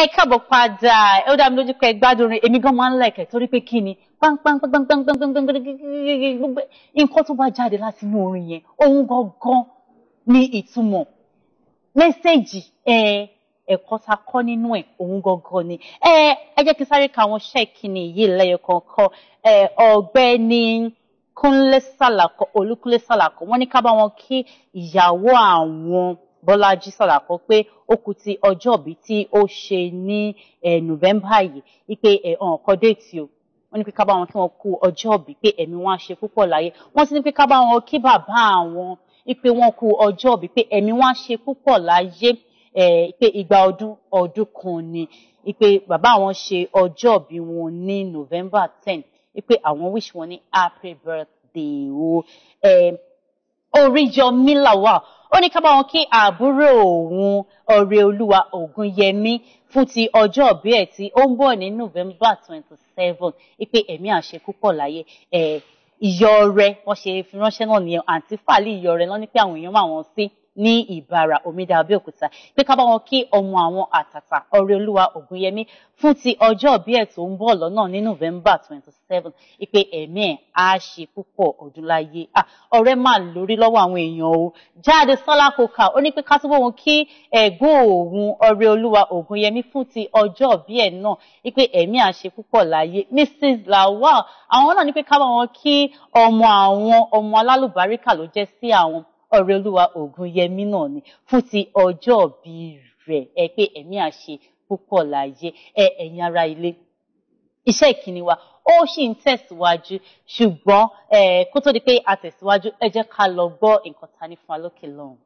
Ẹ káàbọ̀ padà. Ó dá mi lójú pé ẹ gbádùn orin. Èmi gan máa ń like torí pé kí ni nǹkan tó bá jáde láti inú orin yẹn ohun gangan ní ìtumọ̀ mẹ́sẹ̀jì ẹ̀kọ́ tá kọ́ nínú ẹ̀ ohun gangan ni. Ẹ jẹ́ kí n sáré ka àwọn iṣẹ́ ìkíni yìí lẹ́yọ kọ̀ọ̀kan. Ọ̀gbẹ́ni Kúnlé Sàlàkọ́, Olúkúnlé Sàlàkọ́, wọ́n ní ká bá wọn kí ìyàwó àwọn Bọ́lájí Sàlàkọ́ pé ó kù ti ọjọ́bí tí ó ṣe ní November yìí, wípé ọ̀kan déètì o. Wọ́n ní pé ká bá wọn kí wọ́n kú ọjọ́bí pé ẹ̀mí wọn á ṣe púpọ̀ láyé. Wọ́n sì ní pé ká bá wọn kí bàbá àwọn wípé wọ́n kú ọjọ́bí pé ẹ̀mí wọn á ṣe púpọ̀ láyé. Pé ìgbà ọdún kan ni. Wípé bàbá àwọn ṣe ọjọ́bí wọn ní November 10. Wípé àwọn wish wọn ní happy birthday o. Oríyọmí Lawal, ó ní ká bá wọn kí àbúrò òun Ọrẹolúwa Ògúnyẹmí fún ti ọjọ́bí ẹ̀ tí ó ń bọ̀ ní November 27. Wípé ẹ̀mí á ṣe púpọ̀ láyé. Ìyọrẹ wọ́n ṣe fi ránṣẹ́ náà nìyẹn. Àǹtí Fàlí Ìyọrẹ lọ ní pé àwọn èèyàn máa wọn sí ní Ìbàrà Omidan Abẹ́òkúta pé ká bá wọn kí ọmọ àwọn àtàtà Ọrẹolúwa Ògúnyẹmí fún ti ọjọ́bí ẹ̀ tó ń bọ̀ lọ́nà ní November 27. Wípé ẹ̀mí ẹ̀ á ṣe púpọ̀ ọdún láyé. Ọ̀rẹ́ máa lórí lọ́wọ́ àwọn èèyàn o. Jáde Sọ́lá Coker, ó ní pé ká túbọ̀ wọn kí ẹ̀gbọ́n òun Ọrẹolúwa Ògúnyẹmí fún ti ọjọ́bí ẹ̀ náà. Wípé ẹ̀mí á ṣe púpọ̀ láyé. Mrs. Lawal, àwọn náà ní pé ká bá wọn kí ọmọ alálùbáríkà ló jẹ́ sí àwọn Ọrẹolúwa Ògúnyẹmí náà ni fún ti ọjọ́bí rẹ̀. Pé ẹ̀mí á ṣe púpọ̀ láyé. Ẹ̀yin ará ilé, iṣẹ́ ìkíni wa ó sì ń tẹ̀síwájú, ṣùgbọ́n kó tó di pé a tẹ̀síwájú ẹ jẹ́ ká lọ gbọ́ nǹkan ta ní fún wa lókè lọ́hùn.